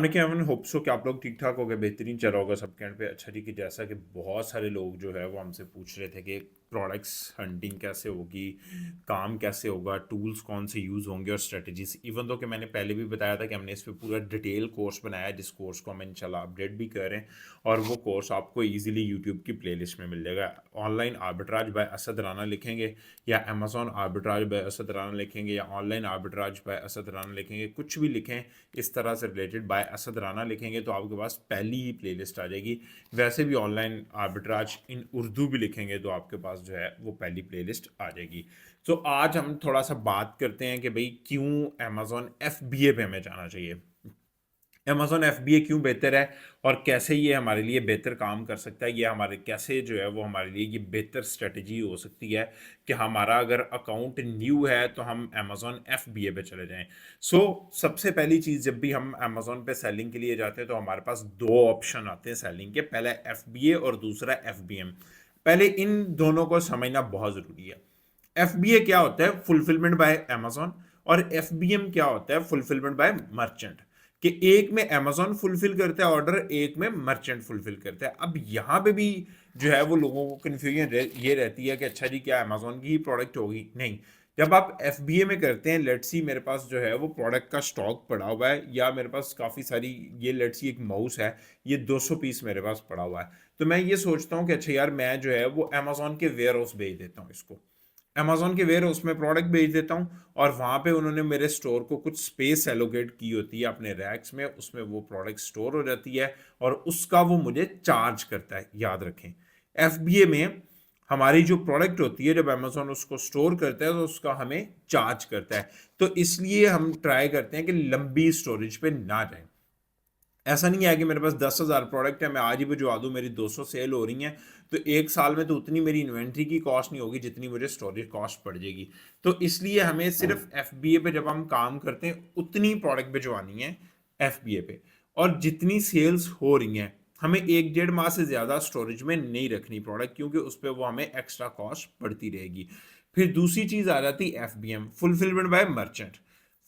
अस्सलाम वालेकुम everyone, hope so कि आप लोग ठीक ठाक हो गए, बेहतरीन चल रहा होगा सबके एंड पे। अच्छा जी, कि जैसा कि बहुत सारे लोग जो है वो हमसे पूछ रहे थे कि प्रोडक्ट्स हंटिंग कैसे होगी, काम कैसे होगा, टूल्स कौन से यूज़ होंगे और स्ट्रेटजीज। इवन तो कि मैंने पहले भी बताया था कि हमने इस पे पूरा डिटेल कोर्स बनाया है, जिस कोर्स को हम इंशाल्लाह अपडेट भी कर रहे हैं। और वो कोर्स आपको ईजिली यूट्यूब की प्लेलिस्ट में मिल जाएगा। Online arbitrage by Asad Rana लिखेंगे या Amazon arbitrage by Asad Rana लिखेंगे या online arbitrage by Asad Rana लिखेंगे, कुछ भी लिखें इस तरह से रिलेटेड बाय असद राना लिखेंगे तो आपके पास पहली ही प्लेलिस्ट आ जाएगी। वैसे भी ऑनलाइन आर्बिट्राज इन उर्दू भी लिखेंगे तो आपके पास जो है वो पहली प्लेलिस्ट आ जाएगी। तो आज हम थोड़ा सा बात करते हैं कि भाई क्यों अमेजॉन एफबीए पे हमें जाना चाहिए, अमेजॉन एफबीए क्यों बेहतर है और कैसे ये हमारे लिए बेहतर काम कर सकता है। ये हमारे कैसे जो है वो हमारे लिए ये बेहतर स्ट्रेटजी हो सकती है कि हमारा अगर अकाउंट न्यू है तो हम अमेजॉन एफबीए पे चले जाएं। सबसे पहली चीज़, जब भी हम अमेजॉन पे सेलिंग के लिए जाते हैं तो हमारे पास दो ऑप्शन आते हैं सेलिंग के, पहला एफबीए और दूसरा एफबीएम। पहले इन दोनों को समझना बहुत ज़रूरी है। एफबीए क्या होता है? Fulfilment bye Amazon. और एफबीएम क्या होता है? Fulfilment bye merchant. कि एक में अमेजॉन फुलफिल करता है ऑर्डर, एक में मर्चेंट फुलफिल करता है। अब यहाँ पे भी जो है वो लोगों को कन्फ्यूजन ये रहती है कि अच्छा जी, क्या अमेजॉन की ही प्रोडक्ट होगी? नहीं। जब आप एफबीए में करते हैं, लेट्स सी मेरे पास जो है वो प्रोडक्ट का स्टॉक पड़ा हुआ है, या मेरे पास काफ़ी सारी, ये लेट्स सी एक माउस है, ये 200 पीस मेरे पास पड़ा हुआ है। तो मैं ये सोचता हूँ कि अच्छा यार, मैं जो है वो अमेजॉन के वेयर हाउस भेज देता हूँ इसको, अमेजोन के वेयर हाउस में प्रोडक्ट भेज देता हूँ, और वहाँ पे उन्होंने मेरे स्टोर को कुछ स्पेस एलोकेट की होती है अपने रैक्स में, उसमें वो प्रोडक्ट स्टोर हो जाती है और उसका वो मुझे चार्ज करता है। याद रखें, एफबीए में हमारी जो प्रोडक्ट होती है, जब अमेजोन उसको स्टोर करता है तो उसका हमें चार्ज करता है। तो इसलिए हम ट्राई करते हैं कि लंबी स्टोरेज पे ना जाए। ऐसा नहीं है कि मेरे पास 10,000 प्रोडक्ट है, मैं आज ही भिजवा दूं, मेरी 200 सेल हो रही हैं, तो एक साल में तो उतनी मेरी इन्वेंट्री की कॉस्ट नहीं होगी जितनी मुझे स्टोरेज कॉस्ट पड़ जाएगी। तो इसलिए हमें सिर्फ एफबीए पे जब हम काम करते हैं उतनी प्रोडक्ट भिजवानी है एफबीए पे, और जितनी सेल्स हो रही हैं हमें 1-1.5 माह से ज़्यादा स्टोरेज में नहीं रखनी प्रोडक्ट, क्योंकि उस पर वो हमें एक्स्ट्रा कॉस्ट पड़ती रहेगी। फिर दूसरी चीज़ आ जाती है FBM, fulfilment bye merchant.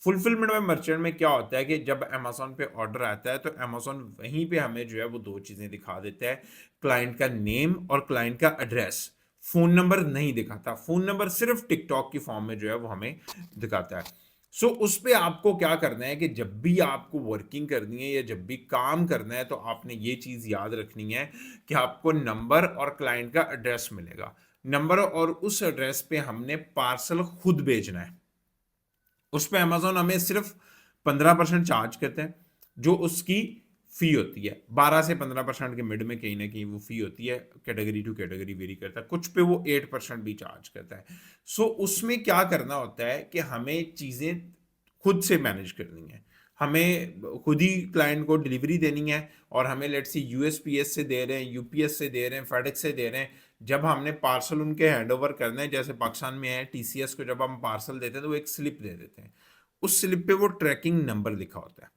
Fulfilment bye merchant में क्या होता है कि जब अमेजोन पे ऑर्डर आता है तो अमेजोन वहीं पे हमें जो है वो दो चीज़ें दिखा देता है, क्लाइंट का नेम और क्लाइंट का एड्रेस। फ़ोन नंबर नहीं दिखाता, फ़ोन नंबर सिर्फ टिकटॉक की फॉर्म में जो है वो हमें दिखाता है। उस पे आपको क्या करना है कि जब भी आपको वर्किंग करनी है या जब भी काम करना है तो आपने ये चीज़ याद रखनी है कि आपको नंबर और क्लाइंट का एड्रेस मिलेगा। नंबर और उस एड्रेस पे हमने पार्सल खुद भेजना है। उस पर अमेजोन हमें सिर्फ 15% चार्ज करते हैं, जो उसकी फी होती है 12 से 15% के मिड में कहीं ना कहीं वो फी होती है, कैटेगरी टू कैटेगरी वेरी करता है, कुछ पे वो 8% भी चार्ज करता है। उसमें क्या करना होता है कि हमें चीज़ें खुद से मैनेज करनी है, हमें खुद ही क्लाइंट को डिलीवरी देनी है, और हमें लेट्स सी यूएसपीएस से दे रहे हैं, यूपीएस से दे रहे हैं, फेडेक्स से दे रहे हैं। जब हमने पार्सल उनके हैंड ओवर करना है, जैसे पाकिस्तान में है टीसीएस को जब हम पार्सल देते हैं तो वो एक स्लिप दे देते हैं, उस स्लिप पे वो ट्रैकिंग नंबर लिखा होता है,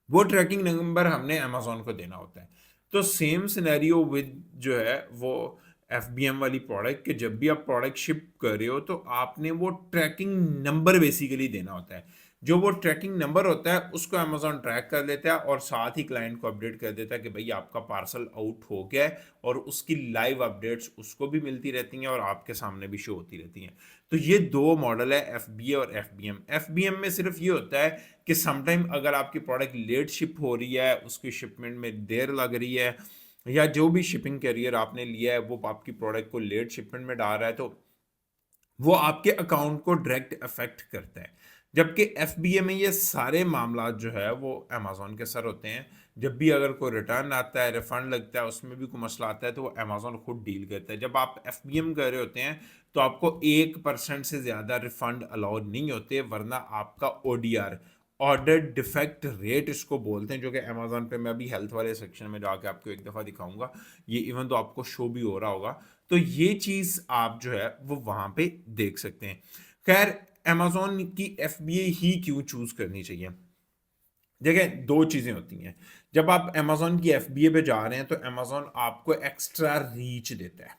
वो ट्रैकिंग नंबर हमने अमेजोन को देना होता है। तो सेम सिनेरियो विद जो है वो एफबीएम वाली प्रोडक्ट, कि जब भी आप प्रोडक्ट शिप कर रहे हो तो आपने वो ट्रैकिंग नंबर बेसिकली देना होता है। जो वो ट्रैकिंग नंबर होता है उसको अमेजोन ट्रैक कर लेता है और साथ ही क्लाइंट को अपडेट कर देता है कि भाई आपका पार्सल आउट हो गया है, और उसकी लाइव अपडेट्स उसको भी मिलती रहती हैं और आपके सामने भी शो होती रहती हैं। तो ये दो मॉडल है, एफबीए और एफबीएम। एफबीएम में सिर्फ ये होता है कि समटाइम अगर आपकी प्रोडक्ट लेट शिप हो रही है, उसकी शिपमेंट में देर लग रही है, या जो भी शिपिंग कैरियर आपने लिया है वो आपकी प्रोडक्ट को लेट शिपमेंट में डाल रहा है, तो वो आपके अकाउंट को डायरेक्ट अफेक्ट करता है। जबकि एफबीए में ये सारे मामला जो है वो अमेजोन के सर होते हैं। जब भी अगर कोई रिटर्न आता है, रिफंड लगता है, उसमें भी कोई मसला आता है तो वो अमेजोन खुद डील करता है। जब आप एफबीएम कर रहे होते हैं तो आपको 1% से ज़्यादा रिफंड अलाउड नहीं होते, वरना आपका ओडीआर, ऑर्डर डिफेक्ट रेट इसको बोलते हैं, जो कि अमेजोन पे मैं अभी हेल्थ वाले सेक्शन में जाके आपको एक दफ़ा दिखाऊंगा, ये इवन तो आपको शो भी हो रहा होगा। तो ये चीज़ आप जो है वो वहाँ पे देख सकते हैं। खैर, अमेजोन की एफबीए ही क्यों चूज करनी चाहिए? देखें, दो चीज़ें होती हैं। जब आप अमेजोन की एफबीए पे जा रहे हैं तो अमेजोन आपको एक्स्ट्रा रीच देता है।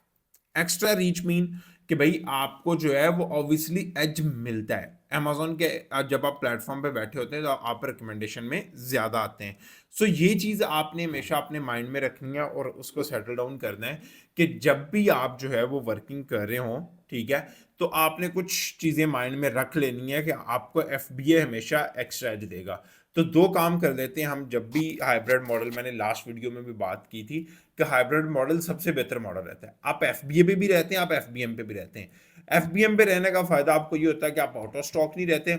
एक्स्ट्रा रीच मीन कि भाई आपको जो है वो ऑब्वियसली एज मिलता है अमेजोन के। जब आप प्लेटफॉर्म पे बैठे होते हैं तो आप रिकमेंडेशन में ज़्यादा आते हैं। सो ये चीज़ आपने हमेशा अपने माइंड में रखनी है और उसको सेटल डाउन करना है कि जब भी आप जो है वो वर्किंग कर रहे हो, ठीक है, तो आपने कुछ चीज़ें माइंड में रख लेनी है कि आपको एफबीए हमेशा एक्स्ट्रा एज देगा। तो दो काम कर लेते हैं हम जब भी हाइब्रिड मॉडल, मैंने लास्ट वीडियो में भी बात की थी कि हाइब्रिड मॉडल सबसे बेहतर मॉडल रहता है। आप एफबीए पे भी रहते हैं, आप एफबीएम पे भी रहते हैं। एफबीएम पे रहने का फायदा आपको ये होता है कि आप आउट ऑफ स्टॉक नहीं रहते।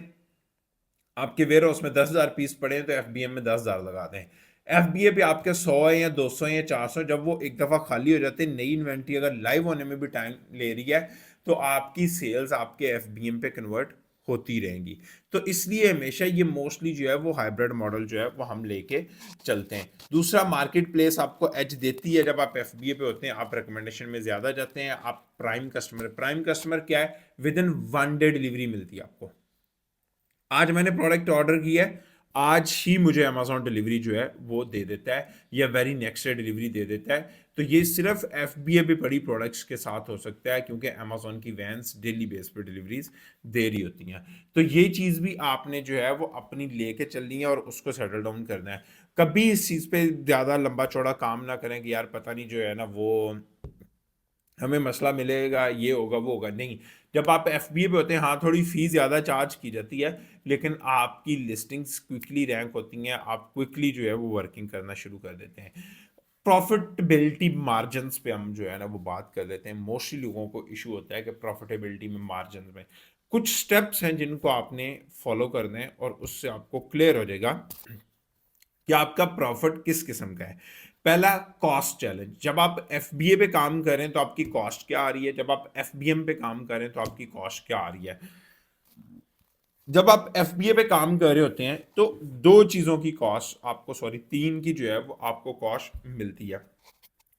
आपके वेयर हाउस में 10,000 पीस पड़े हैं तो एफबीएम में 10,000 लगा दें। एफबीए पे आपके 100 है या 200 है या 400, जब वो एक दफ़ा खाली हो जाते हैं, नई इन्वेंट्री अगर लाइव होने में भी टाइम ले रही है तो आपकी सेल्स आपके एफबीएम पे कन्वर्ट होती रहेंगी। तो इसलिए हमेशा ये मोस्टली जो है वो हाइब्रिड मॉडल जो है वो हम लेके चलते हैं। दूसरा, मार्केट प्लेस आपको एज देती है जब आप एफबीए पे होते हैं, आप रिकमेंडेशन में ज़्यादा जाते हैं, आप प्राइम कस्टमर। प्राइम कस्टमर क्या है? विद इन 1 डे डिलीवरी मिलती है आपको। आज मैंने प्रोडक्ट ऑर्डर किया है, आज ही मुझे अमेजोन डिलीवरी जो है वो दे देता है या वेरी नेक्स्ट डे डिलीवरी दे देता है। तो ये सिर्फ एफबीए पे पड़ी प्रोडक्ट्स के साथ हो सकता है क्योंकि अमेजोन की वैन्स डेली बेस पे डिलीवरीज दे रही होती हैं। तो ये चीज़ भी आपने जो है वो अपनी लेके चलनी है और उसको सेटल डाउन करना है। कभी इस चीज़ पे ज़्यादा लंबा चौड़ा काम ना करें कि यार पता नहीं जो है ना वो हमें मसला मिलेगा, ये होगा वो होगा, नहीं। जब आप एफबीए पे होते हैं, हाँ थोड़ी फी ज़्यादा चार्ज की जाती है लेकिन आपकी लिस्टिंग्स क्विकली रैंक होती हैं, आप क्विकली जो है वो वर्किंग करना शुरू कर देते हैं। प्रॉफिटेबिलिटी मार्जिन्स पे हम जो है ना वो बात कर लेते हैं। मोस्टली लोगों को इशू होता है कि प्रॉफिटेबिलिटी में, मार्जिन में कुछ स्टेप्स हैं जिनको आपने फॉलो करने हैं और उससे आपको क्लियर हो जाएगा कि आपका प्रॉफिट किस किस्म का है। पहला, कॉस्ट चैलेंज। जब आप एफबीए पे काम करें तो आपकी कॉस्ट क्या आ रही है, जब आप एफबीएम पे काम करें तो आपकी कॉस्ट क्या आ रही है। जब आप एफबीए पे काम कर रहे होते हैं तो दो चीज़ों की कॉस्ट आपको, सॉरी तीन की जो है वो आपको कॉस्ट मिलती है।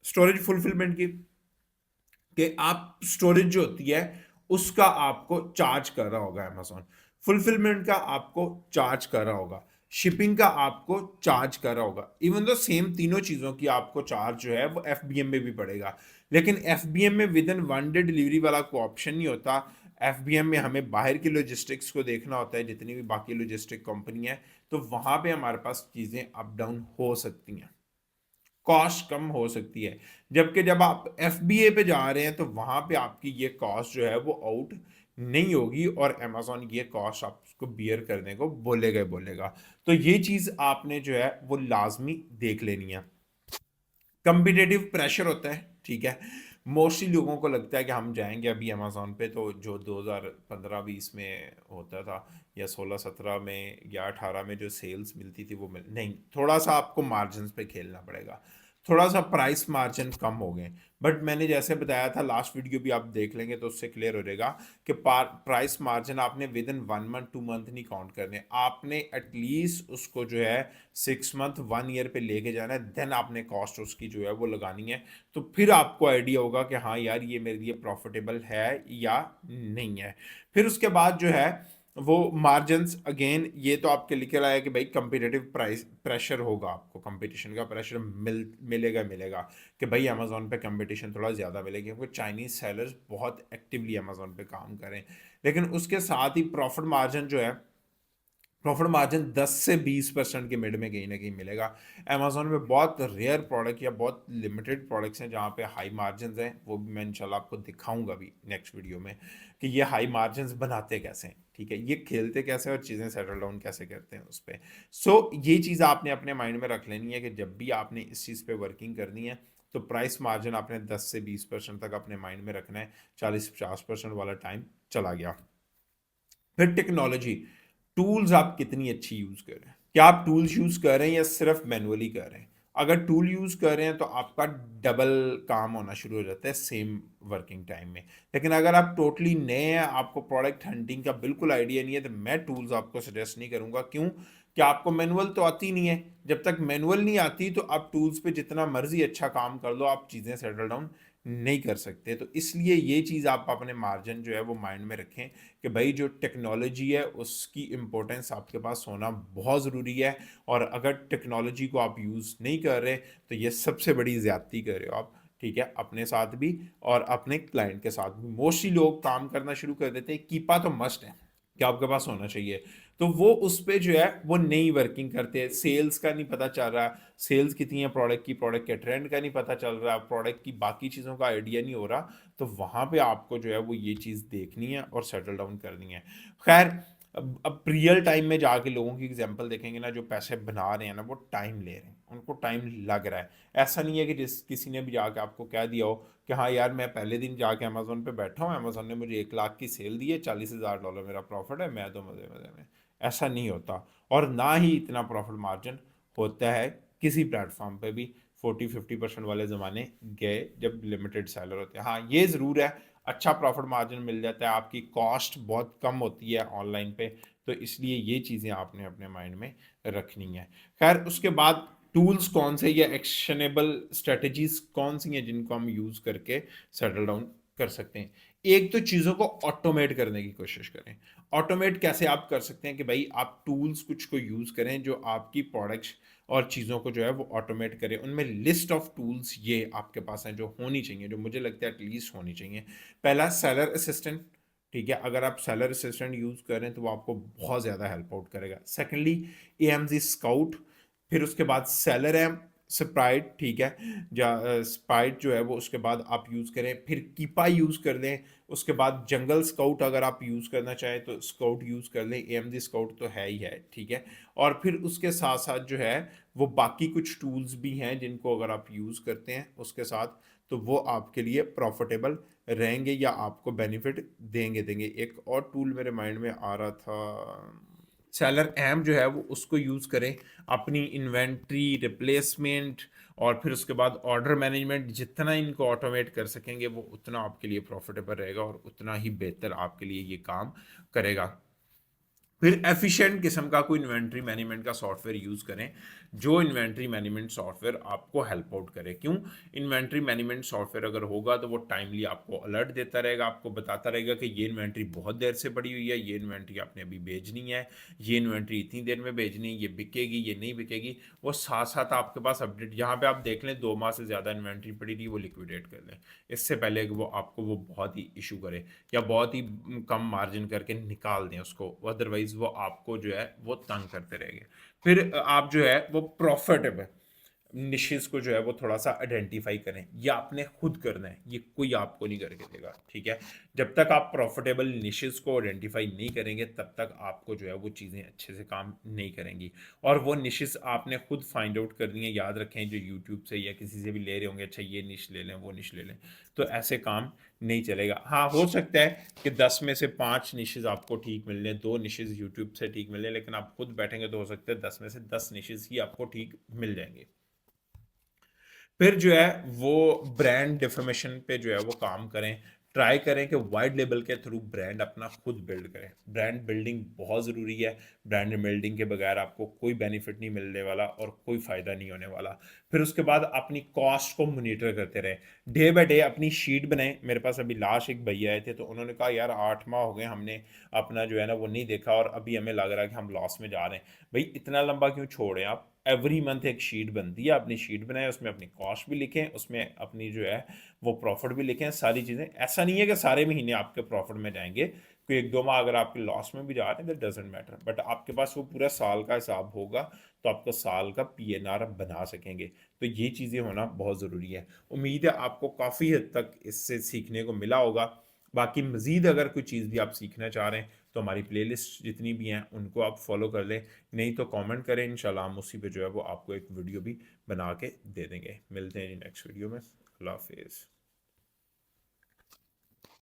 स्टोरेज फुलफिलमेंट की, कि आप स्टोरेज जो होती है उसका आपको चार्ज कर रहा होगा अमेजोन, फुलफिलमेंट का आपको चार्ज कर रहा होगा, शिपिंग का आपको चार्ज कर रहा होगा। इवन दो सेम तीनों चीज़ों की आपको चार्ज जो है वो एफबीएम में भी पड़ेगा। लेकिन एफबीएम में विद इन 1 डे डिलीवरी वाला कोई ऑप्शन नहीं होता। एफबीएम में हमें बाहर की लॉजिस्टिक्स को देखना होता है, जितनी भी बाकी लॉजिस्टिक कंपनी है, तो वहाँ पे हमारे पास चीज़ें अप डाउन हो सकती हैं, कॉस्ट कम हो सकती है। जबकि जब आप एफबीए पे जा रहे हैं तो वहां पे आपकी ये कॉस्ट जो है वो आउट नहीं होगी और अमेजोन ये कॉस्ट आपको बियर करने को बोलेगा ही बोलेगा। तो ये चीज आपने जो है वो लाजमी देख लेनी है। कंपिटेटिव प्रेशर होता है, ठीक है। मोस्टली लोगों को लगता है कि हम जाएंगे अभी अमेजोन पे तो जो 2015-20 में होता था या 16-17 में या 18 में जो सेल्स मिलती थी वो नहीं, थोड़ा सा आपको मार्जिन पे खेलना पड़ेगा। थोड़ा सा प्राइस मार्जिन कम हो गए, बट मैंने जैसे बताया था लास्ट वीडियो भी आप देख लेंगे तो उससे क्लियर हो जाएगा कि प्राइस मार्जिन आपने विद इन 1 मंथ 2 मंथ नहीं काउंट करने, आपने एटलीस्ट उसको जो है 6 मंथ 1 ईयर पे लेके जाना है। देन आपने कॉस्ट उसकी जो है वो लगानी है। तो फिर आपको आइडिया होगा कि हाँ यार ये मेरे लिए प्रॉफिटेबल है या नहीं है। फिर उसके बाद जो है वो मार्जिन्स, अगेन ये तो आपके लिखे रहा है कि भाई कंपिटेटिव प्राइस प्रेशर होगा, आपको कंपटीशन का प्रेशर मिलेगा मिलेगा कि भाई अमेजोन पे कंपटीशन थोड़ा ज़्यादा मिलेगी क्योंकि चाइनीज सेलर्स बहुत एक्टिवली अमेजोन पे काम करें। लेकिन उसके साथ ही प्रॉफिट मार्जिन जो है, प्रॉफिट मार्जिन 10 से 20% के मिड में कहीं ना कहीं मिलेगा। अमेजोन में बहुत रेयर प्रोडक्ट या बहुत लिमिटेड प्रोडक्ट्स हैं जहाँ पे हाई मार्जिन हैं, वो भी मैं इंशाल्लाह आपको दिखाऊंगा भी नेक्स्ट वीडियो में कि ये हाई मार्जिन बनाते कैसे हैं, ठीक है, ये खेलते कैसे और चीज़ें सेटल डाउन कैसे करते हैं उस पर। सो ये चीज़ आपने अपने माइंड में रख लेनी है कि जब भी आपने इस चीज़ पर वर्किंग करनी है तो प्राइस मार्जिन आपने 10 से 20% तक अपने माइंड में रखना है। 40-50% वाला टाइम चला गया। फिर टेक्नोलॉजी, टूल्स आप कितनी अच्छी यूज कर रहे हैं, क्या आप टूल्स यूज कर रहे हैं या सिर्फ मैनुअली कर रहे हैं। अगर टूल यूज कर रहे हैं तो आपका डबल काम होना शुरू हो जाता है सेम वर्किंग टाइम में। लेकिन अगर आप टोटली नए हैं, आपको प्रोडक्ट हंटिंग का बिल्कुल आइडिया नहीं है, तो मैं टूल्स आपको सजेस्ट नहीं करूंगा। क्यों? कि आपको मैनुअल तो आती नहीं है। जब तक मैनुअल नहीं आती तो आप टूल्स पे जितना मर्जी अच्छा काम कर लो, आप चीज़ें सेटल डाउन नहीं कर सकते। तो इसलिए ये चीज़ आप अपने मार्जिन जो है वो माइंड में रखें कि भाई जो टेक्नोलॉजी है उसकी इम्पोर्टेंस आपके पास होना बहुत ज़रूरी है। और अगर टेक्नोलॉजी को आप यूज़ नहीं कर रहे तो ये सबसे बड़ी ज़्यादती कर रहे हो आप। ठीक है, अपने साथ भी और अपने क्लाइंट के साथ भी। मोस्टली लोग काम करना शुरू कर देते हैं, कीपा तो मस्ट है कि आपके पास होना चाहिए, तो वो उस पे जो है वो नई वर्किंग करते हैं। सेल्स का नहीं पता चल रहा, सेल्स कितनी है प्रोडक्ट की, प्रोडक्ट के ट्रेंड का नहीं पता चल रहा, प्रोडक्ट की बाकी चीज़ों का आइडिया नहीं हो रहा, तो वहाँ पे आपको जो है वो ये चीज़ देखनी है और सेटल डाउन करनी है। खैर, अब रियल टाइम में जाके लोगों की एग्जांपल देखेंगे ना, जो पैसे बना रहे हैं ना, वो टाइम ले रहे हैं, उनको टाइम लग रहा है। ऐसा नहीं है कि जिस किसी ने भी जाके आपको कह दिया हो कि हाँ यार मैं पहले दिन जाके अमेजोन पे बैठा हूँ, अमेजोन ने मुझे 1 लाख की सेल दी है, $40,000 मेरा प्रॉफिट है, मैं तो मज़े मज़े में। ऐसा नहीं होता, और ना ही इतना प्रॉफिट मार्जिन होता है किसी प्लेटफॉर्म पे भी। 40-50% वाले ज़माने गए जब लिमिटेड सेलर होते हैं। हाँ, ये ज़रूर है, अच्छा प्रॉफिट मार्जिन मिल जाता है, आपकी कॉस्ट बहुत कम होती है ऑनलाइन पे, तो इसलिए ये चीज़ें आपने अपने माइंड में रखनी है। खैर, उसके बाद टूल्स कौन से या एक्शनेबल स्ट्रेटजीज कौन सी हैं जिनको हम यूज़ करके सेटल डाउन कर सकते हैं। एक तो चीज़ों को ऑटोमेट करने की कोशिश करें। ऑटोमेट कैसे आप कर सकते हैं कि भाई आप टूल्स कुछ को यूज़ करें जो आपकी प्रोडक्ट्स और चीज़ों को जो है वो ऑटोमेट करें। उनमें लिस्ट ऑफ टूल्स ये आपके पास हैं जो होनी चाहिए, जो मुझे लगता है एटलीस्ट होनी चाहिए। पहला, सेलर असिस्टेंट। ठीक है, अगर आप सेलर असिस्टेंट यूज़ करें तो वो आपको बहुत ज़्यादा हेल्प आउट करेगा। Secondly, AMZ scout. फिर उसके बाद सेलर है स्प्राइट, ठीक है, स्प्राइट जो है वो उसके बाद आप यूज़ करें। फिर कीपा यूज़ कर लें। उसके बाद जंगल स्काउट अगर आप यूज़ करना चाहें तो स्काउट यूज़ कर लें, AMZ स्काउट तो है ही है, ठीक है। और फिर उसके साथ साथ जो है वो बाकी कुछ टूल्स भी हैं जिनको अगर आप यूज़ करते हैं उसके साथ, तो वो आपके लिए प्रॉफिटेबल रहेंगे या आपको बेनिफिट देंगे देंगे। एक और टूल मेरे माइंड में आ रहा था, सेलर एम जो है वो उसको यूज़ करें अपनी इन्वेंट्री रिप्लेसमेंट और फिर उसके बाद ऑर्डर मैनेजमेंट। जितना इनको ऑटोमेट कर सकेंगे वो उतना आपके लिए प्रॉफिटेबल रहेगा और उतना ही बेहतर आपके लिए ये काम करेगा। फिर एफिशिएंट किस्म का कोई इन्वेंट्री मैनेजमेंट का सॉफ्टवेयर यूज़ करें, जो इन्वेंट्री मैनेजमेंट सॉफ्टवेयर आपको हेल्प आउट करे। क्यों? इन्वेंट्री मैनेजमेंट सॉफ्टवेयर अगर होगा तो वो टाइमली आपको अलर्ट देता रहेगा, आपको बताता रहेगा कि ये इन्वेंट्री बहुत देर से पड़ी हुई है, ये इन्वेंट्री आपने अभी भेजनी है, ये इन्वेंट्री इतनी देर में भेजनी है, ये बिकेगी, ये नहीं बिकेगी। वो साथ साथ आपके पास अपडेट, यहाँ पे आप देख लें 2 माह से ज़्यादा इन्वेंट्री पड़ी थी, वो लिक्विडेट कर लें इससे पहले कि वो आपको वो बहुत ही इशू करे या बहुत ही कम मार्जिन करके निकाल दें उसको, अदरवाइज वो आपको जो है वो तंग करते रहेंगे। फिर आप जो है वो प्रॉफिटेबल निशेस को जो है वो थोड़ा सा आइडेंटिफाई करें, ये आपने खुद करना है, ये कोई आपको नहीं करके देगा, ठीक है। जब तक आप प्रॉफिटेबल निशेस को आइडेंटिफाई नहीं करेंगे तब तक आपको जो है वो चीज़ें अच्छे से काम नहीं करेंगी। और वो निशेस आपने खुद फाइंड आउट करनी है। याद रखें, जो यूट्यूब से या किसी से भी ले रहे होंगे, अच्छा ये निश ले लें, वो निश ले लें, तो ऐसे काम नहीं चलेगा। हाँ, हो सकता है कि 10 में से 5 निशेस आपको ठीक मिल लें, 2 निशेस यूट्यूब से ठीक मिल लें, लेकिन आप खुद बैठेंगे तो हो सकता है 10 में से 10 निशेस ही आपको ठीक मिल जाएंगे। फिर जो है वो ब्रांड डिफर्मेशन पे जो है वो काम करें। ट्राई करें कि वाइड लेवल के थ्रू ब्रांड अपना खुद बिल्ड करें। ब्रांड बिल्डिंग बहुत ज़रूरी है। ब्रांड बिल्डिंग के बगैर आपको कोई बेनिफिट नहीं मिलने वाला और कोई फ़ायदा नहीं होने वाला। फिर उसके बाद अपनी कॉस्ट को मोनीटर करते रहें। डे बाय डे अपनी शीट बनाएं। मेरे पास अभी लास्ट एक भैया आए थे तो उन्होंने कहा यार 8 माह हो गए हमने अपना जो है ना वो नहीं देखा और अभी हमें लग रहा है कि हम लॉस में जा रहे हैं। भाई इतना लंबा क्यों छोड़ें आप? एवरी मंथ एक शीट बनती है, अपनी शीट बनाएं, उसमें अपनी कॉस्ट भी लिखें, उसमें अपनी जो है वो प्रॉफिट भी लिखें, सारी चीज़ें। ऐसा नहीं है कि सारे महीने आपके प्रॉफिट में जाएंगे, कोई 1-2 माह अगर आपके लॉस में भी जा रहे हैं दैट डजेंट मैटर, बट आपके पास वो पूरा साल का हिसाब होगा तो आपको साल का PNR बना सकेंगे। तो ये चीज़ें होना बहुत ज़रूरी है। उम्मीद है आपको काफ़ी हद तक इससे सीखने को मिला होगा। बाकी मज़ीद अगर कोई चीज़ भी आप सीखना चाह रहे हैं तो हमारी प्लेलिस्ट जितनी भी हैं उनको आप फॉलो कर लें, नहीं तो कमेंट करें, इंशाल्लाह हम उसी पे जो है वो आपको एक वीडियो भी बना के दे देंगे। मिलते हैं नेक्स्ट वीडियो में। अल्लाह हाफिज़।